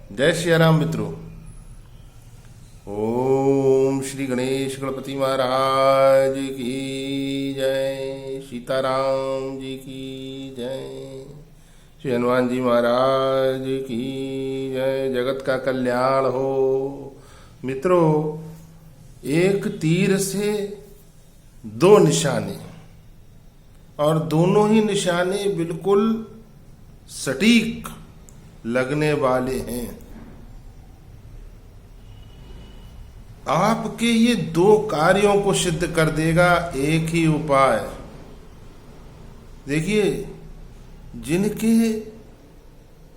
जय श्री राम मित्रों। ओम श्री गणेश गणपति महाराज की जय, सीताराम जी की जय, श्री हनुमान जी महाराज की जय। जगत का कल्याण हो। मित्रों, एक तीर से दो निशाने, और दोनों ही निशाने बिल्कुल सटीक लगने वाले हैं। आपके ये दो कार्यों को सिद्ध कर देगा एक ही उपाय। देखिए, जिनके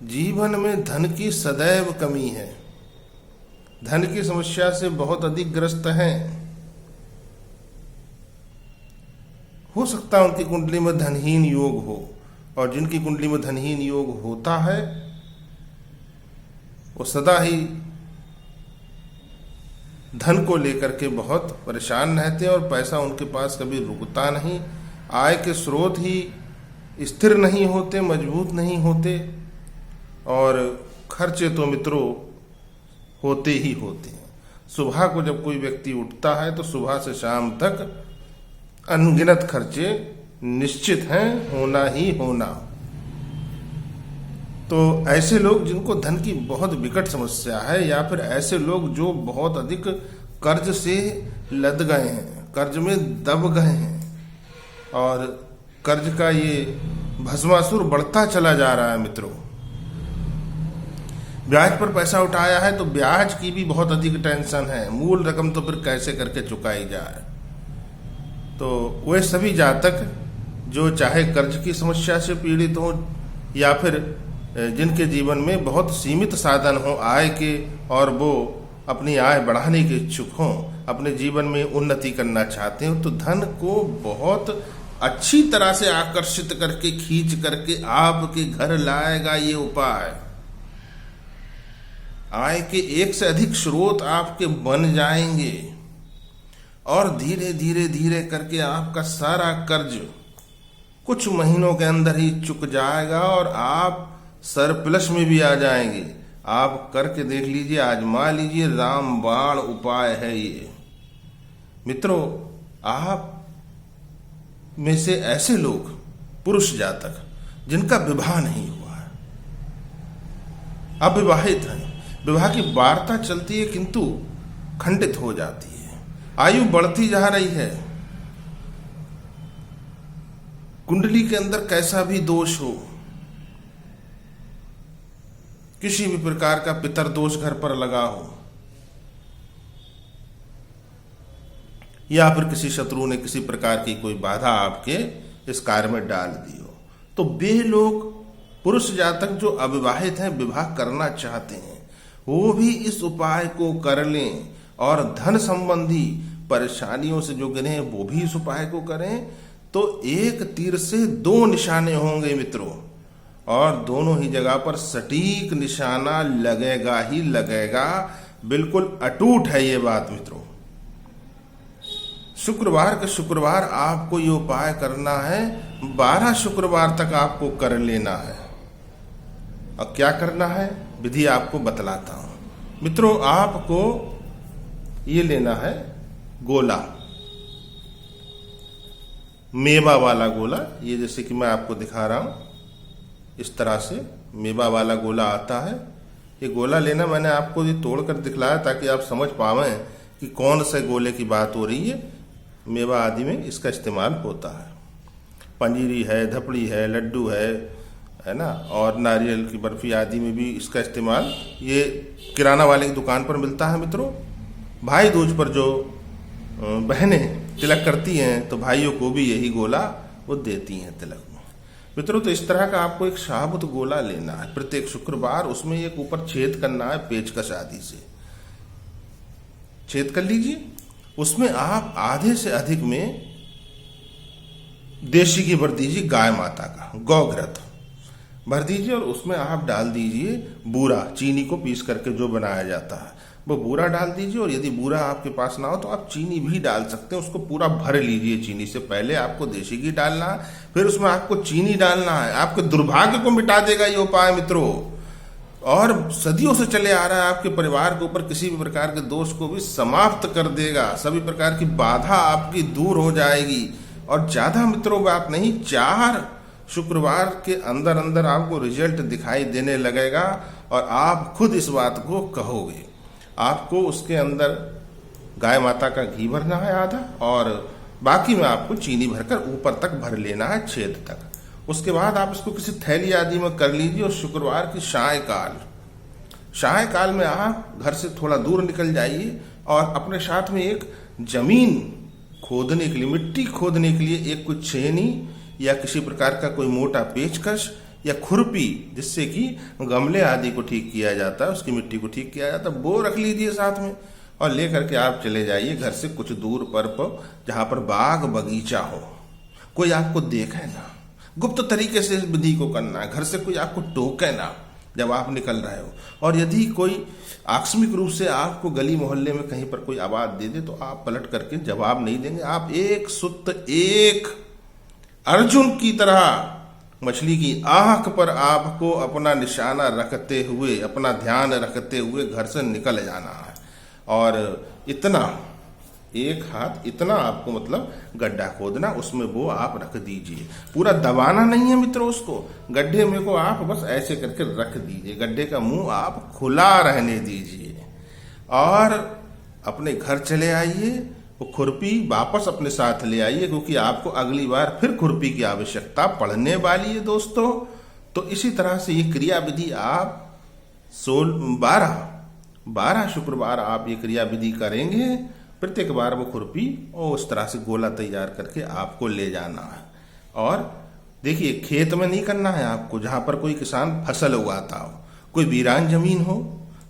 जीवन में धन की सदैव कमी है, धन की समस्या से बहुत अधिक ग्रस्त हैं, हो सकता है उनकी कुंडली में धनहीन योग हो, और जिनकी कुंडली में धनहीन योग होता है वो सदा ही धन को लेकर के बहुत परेशान रहते हैं, और पैसा उनके पास कभी रुकता नहीं। आय के स्रोत ही स्थिर नहीं होते, मजबूत नहीं होते, और खर्चे तो मित्रों होते ही होते हैं। सुबह को जब कोई व्यक्ति उठता है तो सुबह से शाम तक अनगिनत खर्चे निश्चित हैं, होना ही होना। तो ऐसे लोग जिनको धन की बहुत विकट समस्या है, या फिर ऐसे लोग जो बहुत अधिक कर्ज से लद गए हैं, कर्ज में दब गए हैं, और कर्ज का ये भस्मासुर बढ़ता चला जा रहा है मित्रों। ब्याज पर पैसा उठाया है तो ब्याज की भी बहुत अधिक टेंशन है, मूल रकम तो फिर कैसे करके चुकाई जाए। तो वे सभी जातक जो चाहे कर्ज की समस्या से पीड़ित हो, या फिर जिनके जीवन में बहुत सीमित साधन हो आय के, और वो अपनी आय बढ़ाने के इच्छुक हों, अपने जीवन में उन्नति करना चाहते हो, तो धन को बहुत अच्छी तरह से आकर्षित करके, खींच करके आपके घर लाएगा ये उपाय। आय के एक से अधिक स्रोत आपके बन जाएंगे, और धीरे धीरे धीरे करके आपका सारा कर्ज कुछ महीनों के अंदर ही चुक जाएगा, और आप सरप्लस में भी आ जाएंगे। आप करके देख लीजिए, आजमा लीजिए, रामबाण उपाय है ये। मित्रों, आप में से ऐसे लोग, पुरुष जातक जिनका विवाह नहीं हुआ है, अविवाहित हैं, विवाह की वार्ता चलती है किंतु खंडित हो जाती है, आयु बढ़ती जा रही है, कुंडली के अंदर कैसा भी दोष हो, किसी भी प्रकार का पितर दोष घर पर लगा हो, या फिर किसी शत्रु ने किसी प्रकार की कोई बाधा आपके इस कार्य में डाल दी हो, तो वे लोग, पुरुष जातक जो अविवाहित हैं, विवाह करना चाहते हैं, वो भी इस उपाय को कर लें, और धन संबंधी परेशानियों से जो गिरे हैं वो भी इस उपाय को करें, तो एक तीर से दो निशाने होंगे मित्रों, और दोनों ही जगह पर सटीक निशाना लगेगा ही लगेगा। बिल्कुल अटूट है ये बात मित्रों। शुक्रवार के शुक्रवार आपको ये उपाय करना है, 12 शुक्रवार तक आपको कर लेना है। अब क्या करना है, विधि आपको बतलाता हूं मित्रों। आपको ये लेना है गोला, मेवा वाला गोला, ये जैसे कि मैं आपको दिखा रहा हूं, इस तरह से मेवा वाला गोला आता है। ये गोला लेना, मैंने आपको ये तोड़ कर दिखलाया ताकि आप समझ पावें कि कौन से गोले की बात हो रही है। मेवा आदि में इसका इस्तेमाल होता है, पंजीरी है, धपड़ी है, लड्डू है ना, और नारियल की बर्फी आदि में भी इसका इस्तेमाल ये किराना वाले की दुकान पर मिलता है मित्रों। भाई दूज पर जो बहनें तिलक करती हैं तो भाइयों को भी यही गोला वो देती हैं तिलक में मित्रों। तो इस तरह का आपको एक साबुत गोला लेना है प्रत्येक शुक्रवार, उसमें एक ऊपर छेद करना है, पेचकस आदि से छेद कर लीजिए। उसमें आप आधे से अधिक में देशी घी भर दीजिए, गाय माता का गौघृत भर दीजिए, और उसमें आप डाल दीजिए बूरा, चीनी को पीस करके जो बनाया जाता है वो बूरा डाल दीजिए। और यदि बूरा आपके पास ना हो तो आप चीनी भी डाल सकते हैं, उसको पूरा भर लीजिए चीनी से। पहले आपको देशी घी डालना है, फिर उसमें आपको चीनी डालना है। आपके दुर्भाग्य को मिटा देगा ये उपाय मित्रों। और सदियों से चले आ रहा है, आपके परिवार के ऊपर किसी भी प्रकार के दोष को भी समाप्त कर देगा। सभी प्रकार की बाधा आपकी दूर हो जाएगी। और ज्यादा मित्रों बात नहीं, 4 शुक्रवार के अंदर अंदर आपको रिजल्ट दिखाई देने लगेगा और आप खुद इस बात को कहोगे। आपको उसके अंदर गाय माता का घी भरना है आधा, और बाकी में आपको चीनी भरकर ऊपर तक भर लेना है, छेद तक। उसके बाद आप इसको किसी थैली आदि में कर लीजिए और शुक्रवार की सायकाल में आप घर से थोड़ा दूर निकल जाइए और अपने साथ में एक जमीन खोदने के लिए, मिट्टी खोदने के लिए एक कुछ छेनी या किसी प्रकार का कोई मोटा पेचकस या खुरपी, जिससे कि गमले आदि को ठीक किया जाता है, उसकी मिट्टी को ठीक किया जाता है, वो रख लीजिए साथ में और लेकर के आप चले जाइए घर से कुछ दूर पर जहां पर बाग बगीचा हो, कोई आपको देखे ना। गुप्त तरीके से इस विधि को करना है, घर से कोई आपको टोके ना जब आप निकल रहे हो। और यदि कोई आकस्मिक रूप से आपको गली मोहल्ले में कहीं पर कोई आवाज दे दे तो आप पलट करके जवाब नहीं देंगे। आप एक सुत एक अर्जुन की तरह मछली की आंख पर आपको अपना निशाना रखते हुए, अपना ध्यान रखते हुए घर से निकल जाना है। और इतना एक हाथ इतना आपको मतलब गड्ढा खोदना, उसमें वो आप रख दीजिए। पूरा दबाना नहीं है मित्रों उसको, गड्ढे में को आप बस ऐसे करके रख दीजिए। गड्ढे का मुंह आप खुला रहने दीजिए और अपने घर चले आइए। वो खुरपी वापस अपने साथ ले आइए, क्योंकि आपको अगली बार फिर खुरपी की आवश्यकता पड़ने वाली है दोस्तों। तो इसी तरह से ये क्रिया विधि आप 12 शुक्रवार आप ये क्रिया विधि करेंगे। प्रत्येक बार वो खुरपी और उस तरह से गोला तैयार करके आपको ले जाना है। और देखिए, खेत में नहीं करना है आपको जहां पर कोई किसान फसल उगाता हो, कोई वीरान जमीन हो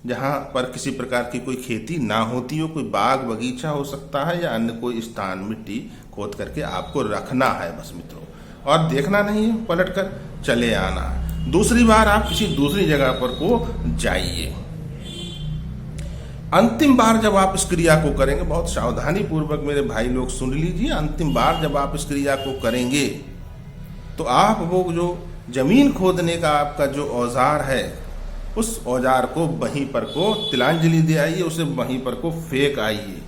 जहां पर किसी प्रकार की कोई खेती ना होती हो, कोई बाग बगीचा हो सकता है या अन्य कोई स्थान, मिट्टी खोद करके आपको रखना है बस मित्रों। और देखना नहीं है, पलट कर चले आना है। दूसरी बार आप किसी दूसरी जगह पर को जाइए। अंतिम बार जब आप इस क्रिया को करेंगे, बहुत सावधानी पूर्वक मेरे भाई लोग सुन लीजिए, अंतिम बार जब आप इस क्रिया को करेंगे तो आप वो जो जमीन खोदने का आपका जो औजार है, उस औजार को वहीं पर को तिलांजलि दे आइए, उसे वहीं पर को फेंक आइए।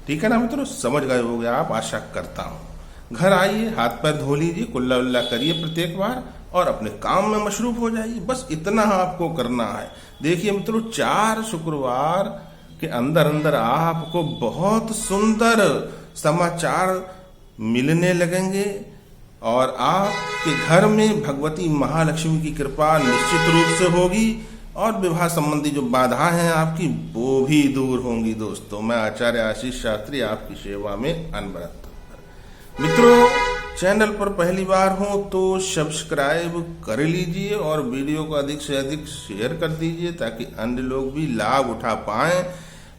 ठीक है ना मित्रों, समझ गए होंगे आप, आशा करता हूं। घर आइए, हाथ पैर धो लीजिए, कुल्ला उल्ला करिए प्रत्येक बार और अपने काम में मशरूफ हो जाइए। बस इतना आपको करना है। देखिए मित्रों, 4 शुक्रवार के अंदर अंदर आपको बहुत सुंदर समाचार मिलने लगेंगे और आपके घर में भगवती महालक्ष्मी की कृपा निश्चित रूप से होगी और विवाह संबंधी जो बाधाएं हैं आपकी, वो भी दूर होंगी दोस्तों। मैं आचार्य आशीष शास्त्री आपकी सेवा में अनवरत। मित्रों, चैनल पर पहली बार हो तो सब्सक्राइब कर लीजिए और वीडियो को अधिक से अधिक शेयर कर दीजिए ताकि अन्य लोग भी लाभ उठा पाएं।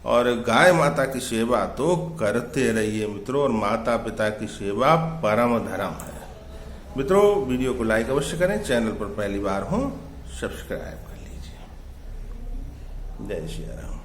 और गाय माता की सेवा तो करते रहिए मित्रों, और माता पिता की सेवा परम धर्म है। मित्रों, वीडियो को लाइक अवश्य करें, चैनल पर पहली बार हो सब्सक्राइब कर लीजिए। जय श्री राम।